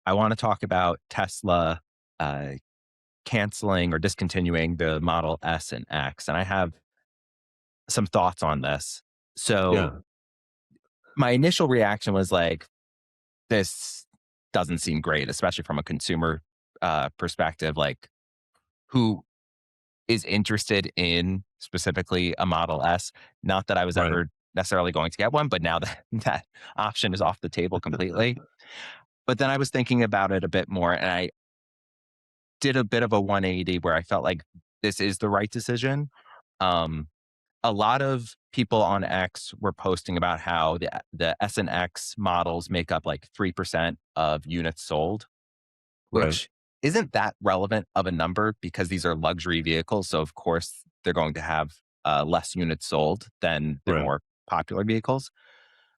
I want to talk about Tesla uh, canceling or discontinuing the Model S and X. And I have some thoughts on this. So, Yeah, my initial reaction was like, this doesn't seem great, especially from a consumer perspective. Like, who is interested in specifically a Model S? Not that I was right, ever necessarily going to get one, but now that that option is off the table completely. But then I was thinking about it a bit more, and I did a bit of a 180 where I felt like this is the right decision. Um, a lot of people on X were posting about how the S and X models make up like 3% of units sold, right, which isn't that relevant of a number because these are luxury vehicles. So, of course, they're going to have less units sold than the right, more popular vehicles.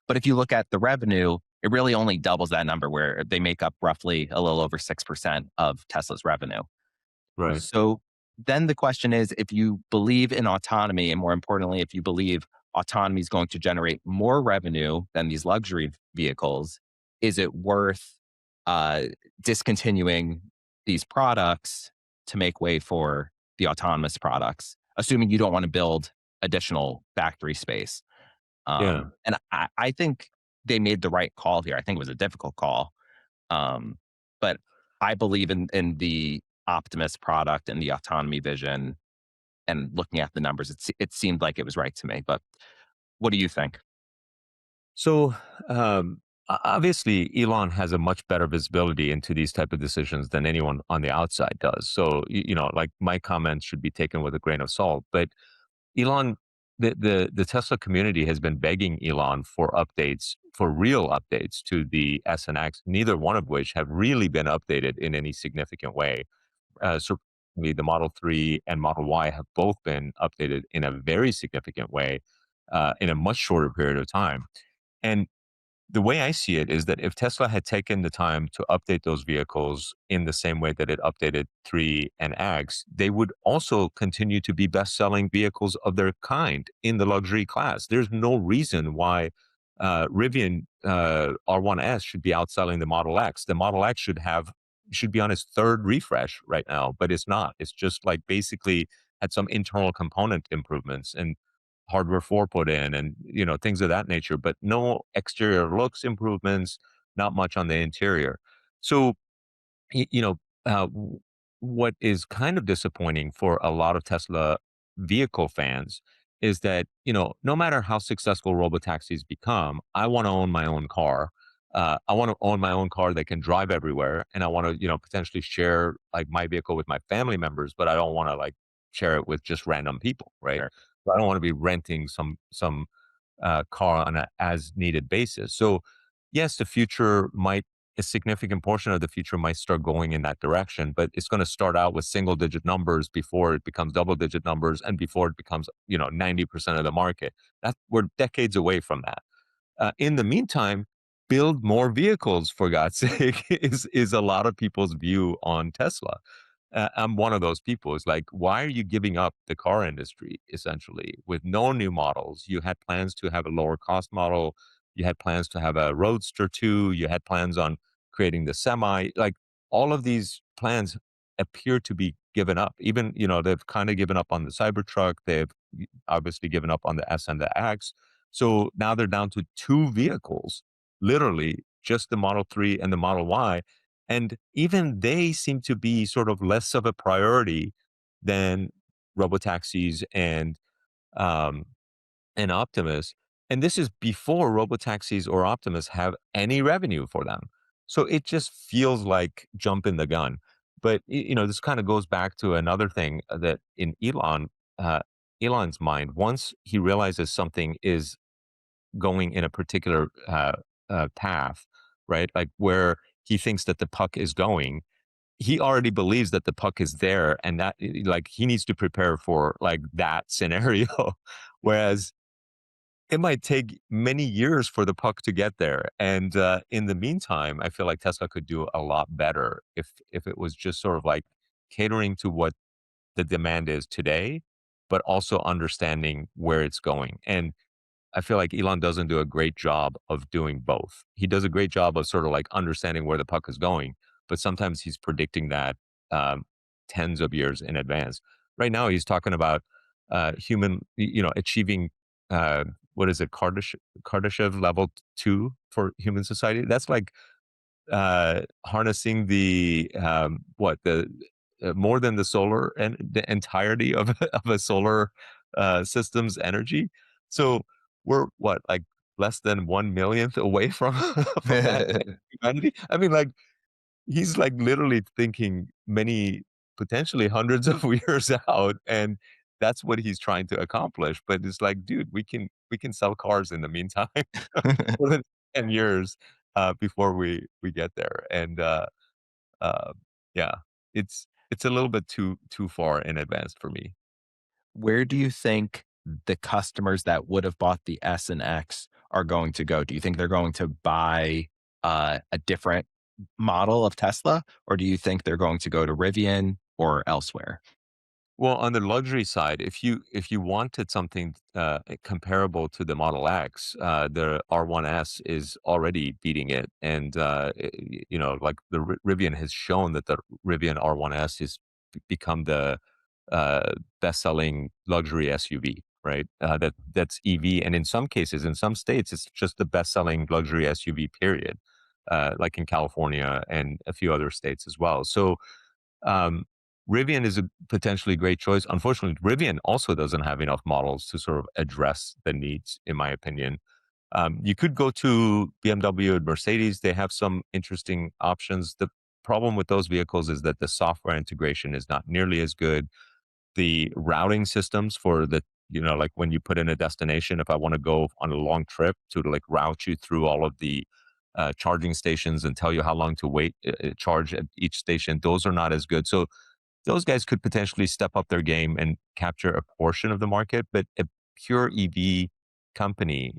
But if you look at the revenue, it really only doubles that number where they make up roughly a little over 6% of Tesla's revenue. right, So then the question is if you believe in autonomy, and more importantly, if you believe autonomy is going to generate more revenue than these luxury vehicles, is it worth uh, discontinuing these products to make way for the autonomous products, assuming you don't want to build additional factory space? yeah. And I think they made the right call here. I think it was a difficult call, um, but I believe in the Optimus product and the autonomy vision. And looking at the numbers, it seemed like it was right to me. But what do you think? So, obviously, Elon has a much better visibility into these type of decisions than anyone on the outside does. So, like my comments should be taken with a grain of salt. But Elon, the Tesla community has been begging Elon for updates, for real updates to the S and X. Neither one of which have really been updated in any significant way. Certainly, the Model 3 and Model Y have both been updated in a very significant way in a much shorter period of time. And the way I see it is that if Tesla had taken the time to update those vehicles in the same way that it updated 3 and X, they would also continue to be best selling vehicles of their kind in the luxury class. There's no reason why Rivian R1S should be outselling the Model X. The Model X should be on its third refresh right now, but it's not. It's just like basically had some internal component improvements and hardware 4 put in and things of that nature, but no exterior looks improvements, not much on the interior. So y- you know what is kind of disappointing for a lot of Tesla vehicle fans is that no matter how successful robotaxis become, I want to own my own car. I want to own my own car that can drive everywhere, and I want to potentially share like my vehicle with my family members, but I don't want to like share it with just random people, right? Sure. So I don't want to be renting some car on a as needed basis. So yes, the future might a significant portion of the future might start going in that direction, but it's going to start out with single digit numbers before it becomes double digit numbers and before it becomes 90% of the market. That we're decades away from that. In the meantime, build more vehicles for God's sake is a lot of people's view on Tesla. I'm one of those people. It's like, why are you giving up the car industry essentially with no new models? You had plans to have a lower cost model. You had plans to have a Roadster 2. You had plans on creating the Semi. Like all of these plans appear to be given up. Even, they've kind of given up on the Cybertruck. They've obviously given up on the S and the X. So now they're down to two vehicles, literally just the Model 3 and the Model Y. And even they seem to be sort of less of a priority than robotaxis um, and Optimus. And this is before robotaxis or Optimus have any revenue for them. So it just feels like jumping the gun. But this kind of goes back to another thing that in Elon's mind, once he realizes something is going in a particular path, right? Like where he thinks that the puck is going, he already believes that the puck is there, and that like he needs to prepare for like that scenario. Whereas it might take many years for the puck to get there, and in the meantime, I feel like Tesla could do a lot better if it was just sort of like catering to what the demand is today, but also understanding where it's going. And I feel like Elon doesn't do a great job of doing both. He does a great job of sort of like understanding where the puck is going, but sometimes he's predicting that um, tens of years in advance. Right now, he's talking about achieving what is it, Kardashev level 2 for human society. That's like harnessing the what the more than the solar and the entirety of of a solar system's energy. So we're what, like less than 1 millionth away from from that humanity. I mean, like he's like literally thinking many, potentially hundreds of years out, and that's what he's trying to accomplish. But it's like, dude, we can sell cars in the meantime for the 10 years before we get there. And uh, yeah, it's a little bit too far in advance for me. Where do you think the customers that would have bought the S and X are going to go? Do you think they're going to buy a different model of Tesla, or do you think they're going to go to Rivian or elsewhere? Well, on the luxury side, if you wanted something comparable to the Model X, the R1S is already beating it, and like the Rivian has shown that the Rivian R1S has become the best-selling luxury SUV, right? That's EV, and in some cases, in some states, it's just the best-selling luxury SUV. Period. Like in California and a few other states as well. So um, Rivian is a potentially great choice. Unfortunately, Rivian also doesn't have enough models to sort of address the needs, in my opinion. You could go to BMW and Mercedes. They have some interesting options. The problem with those vehicles is that the software integration is not nearly as good. The routing systems for like when you put in a destination, if I want to go on a long trip to like route you through all of the charging stations and tell you how long to wait, charge at each station, those are not as good. So those guys could potentially step up their game and capture a portion of the market, but a pure EV company,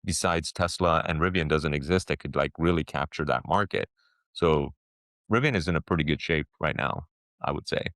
besides Tesla and Rivian, doesn't exist that could like really capture that market. So Rivian is in a pretty good shape right now, I would say.